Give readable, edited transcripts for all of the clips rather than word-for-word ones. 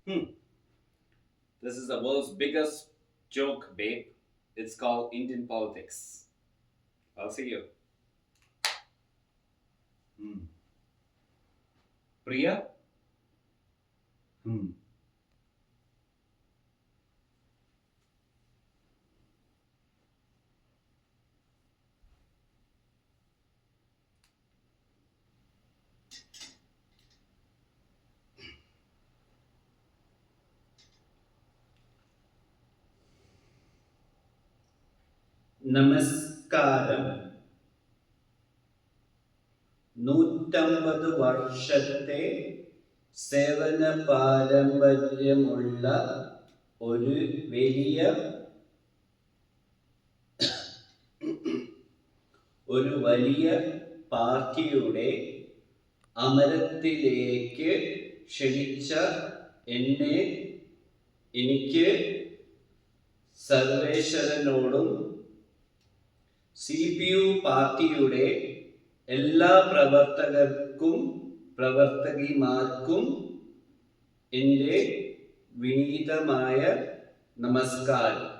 Hmm. This is the world's biggest joke, babe. It's called Indian politics. I'll see you. Hmm. Priya? Hmm. നമസ്കാരം. 150 വർഷത്തെ സേവന പാരമ്പര്യമുള്ള ഒരു വലിയ ഒരു വലിയ പാർട്ടിയുടെ അമരത്തിലേക്ക് ക്ഷണിച്ച എന്നെ എനിക്ക് സർവേശ്വരനോടും CPU പാർട്ടിയുടെ എല്ലാ പ്രവർത്തകർക്കും പ്രവർത്തകിമാർക്കും എൻ്റെ വിനീതമായ നമസ്കാരം.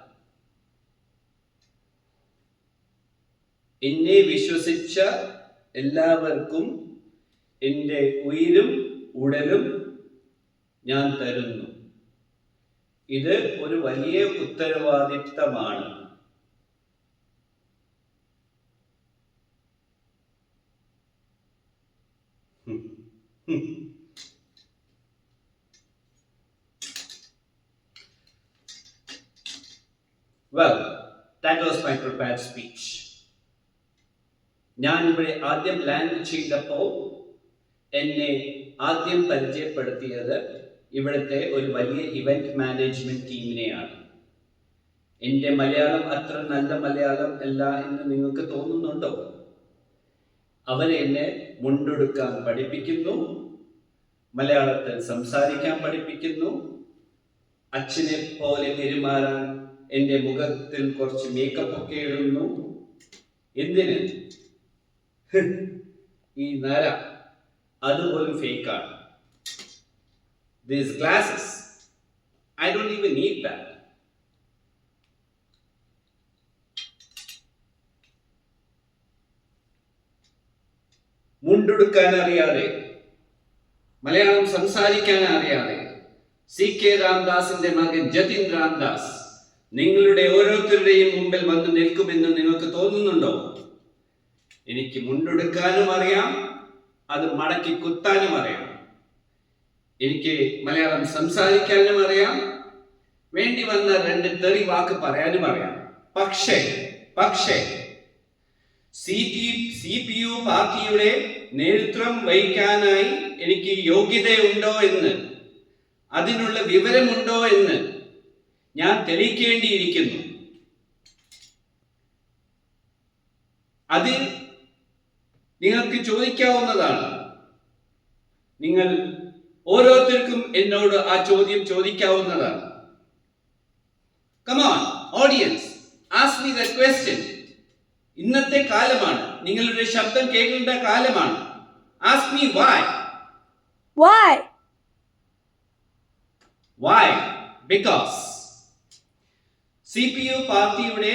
എന്നെ വിശ്വസിച്ച എല്ലാവർക്കും എൻ്റെ ഉയിരും ഉടലും ഞാൻ തരുന്നു. ഇത് ഒരു വലിയ ഉത്തരവാദിത്തമാണ്. Well, that was my prepared speech. ഞാൻ ഇവിടെ ആദ്യം ലാൻഡ് ചെയ്തപ്പോൾ എന്നെ ആദ്യം പരിചയപ്പെടുത്തിയത് ഇവിടുത്തെ ഒരു വലിയ ഇവന്റ് മാനേജ്മെന്റ് ടീമിനെയാണ്. എൻ്റെ മലയാളം അത്ര നല്ല മലയാളം അല്ല എന്ന് നിങ്ങൾക്ക് തോന്നുന്നുണ്ടോ? അവരെന്നെ മുണ്ടെടുക്കാൻ പഠിപ്പിക്കുന്നു, മലയാളത്തിൽ സംസാരിക്കാൻ പഠിപ്പിക്കുന്നു, അച്ഛനെ പോലെ പെരുമാറാൻ എൻ്റെ മുഖത്തിൽ കുറച്ച് മേക്കപ്പ് ഒക്കെ ഇടുന്നു. എന്തിന്? ഈ നര അതുപോലും ഫേക്കാണ്. These glasses, I don't even need that. മുണ്ടെടുക്കാൻ അറിയാതെ, മലയാളം സംസാരിക്കാൻ അറിയാതെ CK രാംദാസിന്റെ മകൻ ജതിൻ രാംദാസ് നിങ്ങളുടെ ഓരോരുത്തരുടെയും മുമ്പിൽ വന്ന് നിൽക്കുമെന്ന് നിങ്ങൾക്ക് തോന്നുന്നുണ്ടോ? എനിക്ക് മുണ്ടെടുക്കാനും അറിയാം, അത് മടക്കി കുത്താനും അറിയാം. എനിക്ക് മലയാളം സംസാരിക്കാനും അറിയാം, വേണ്ടി വന്ന 2 തെറി വാക്ക് പറയാനും അറിയാം. പക്ഷേ CPU പാർട്ടിയുടെ നേതൃത്വം വഹിക്കാനായി എനിക്ക് യോഗ്യതയുണ്ടോ എന്ന്, അതിനുള്ള വിവരമുണ്ടോ എന്ന് ഞാൻ തെളിയിക്കേണ്ടിയിരിക്കുന്നു. അത് നിങ്ങൾക്ക് ചോദിക്കാവുന്നതാണ്. നിങ്ങൾ ഓരോരുത്തർക്കും എന്നോട് ആ ചോദ്യം ചോദിക്കാവുന്നതാണ്. Come on, audience, ask me that question. ഇന്നത്തെ കാലമാണ്, നിങ്ങളുടെ ശബ്ദം കേൾക്കേണ്ട കാലമാണ്. Ask me why. Why? Why? Because CPU പാർട്ടിയുടെ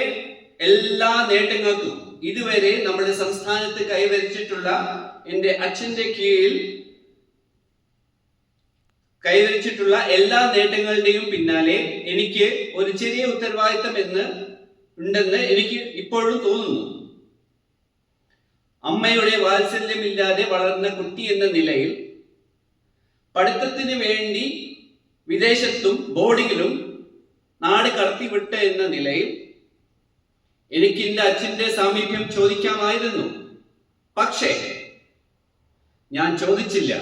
എല്ലാ നേട്ടങ്ങൾക്കും ഇതുവരെ നമ്മുടെ സംസ്ഥാനത്ത് കൈവരിച്ചിട്ടുള്ള, എൻ്റെ അച്ഛൻ്റെ കീഴിൽ കൈവരിച്ചിട്ടുള്ള എല്ലാ നേട്ടങ്ങളുടെയും പിന്നാലെ എനിക്ക് ഒരു ചെറിയ ഉത്തരവാദിത്തം ഉണ്ടെന്ന് എനിക്ക് ഇപ്പോഴും തോന്നുന്നു. അമ്മയുടെ വാത്സല്യമില്ലാതെ വളർന്ന കുട്ടി എന്ന നിലയിൽ, പഠിത്തത്തിന് വേണ്ടി വിദേശത്തും ബോർഡിങ്ങിലും നാട് കടത്തിവിട്ട എന്ന നിലയിൽ എനിക്ക് എൻ്റെ അച്ഛൻ്റെ സാമീപ്യം ചോദിക്കാമായിരുന്നു. പക്ഷേ ഞാൻ ചോദിച്ചില്ല.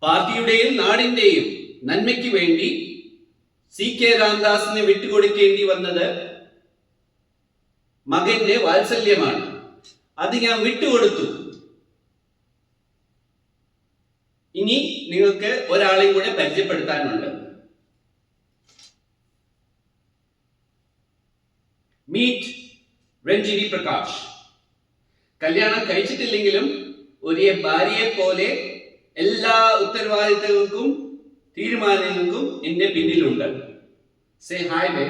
പാർട്ടിയുടെയും നാടിന്റെയും നന്മയ്ക്ക് വേണ്ടി CK രാംദാസിനെ വിട്ടുകൊടുക്കേണ്ടി വന്നത് മകന്റെ വാത്സല്യമാണ്. അത് ഞാൻ വിട്ടുകൊടുത്തു. ഇനി നിങ്ങൾക്ക് ഒരാളെയും കൂടെ പരിചയപ്പെടുത്താനുണ്ട്. മീറ്റ് രഞ്ജിനി പ്രകാശ്. കല്യാണം കഴിച്ചിട്ടില്ലെങ്കിലും ഒരു ഭാര്യയെ പോലെ എല്ലാ ഉത്തരവാദിത്തങ്ങൾക്കും തീരുമാനങ്ങൾക്കും എന്റെ പിന്നിലുണ്ട്. Say hi bye.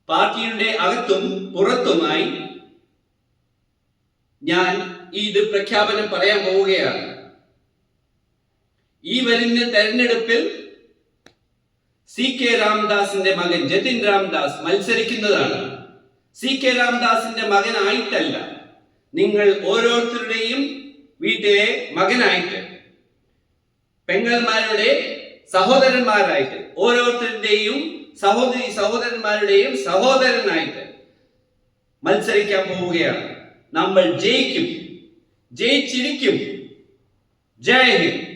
പാർട്ടിയുടെ അകത്തും പുറത്തുമായി ഞാൻ ഇത് പ്രഖ്യാപനം പറയാൻ പോവുകയാണ്. ഈ വരുന്ന തെരഞ്ഞെടുപ്പിൽ CK രാംദാസിന്റെ മകൻ ജതിൻ രാംദാസ് മത്സരിക്കുന്നതാണ്. CK രാംദാസിന്റെ മകനായിട്ടല്ല, നിങ്ങൾ ഓരോരുത്തരുടെയും വീട്ടിലെ മകനായിട്ട്, പെങ്ങന്മാരുടെ സഹോദരന്മാരായിട്ട്, ഓരോരുത്തരുടെയും സഹോദരന്മാരുടെയും സഹോദരനായിട്ട് മത്സരിക്കാൻ പോവുകയാണ്. നമ്മൾ ജയിക്കും, ജയിച്ചിരിക്കും. ജയ് ഹിന്ദ്.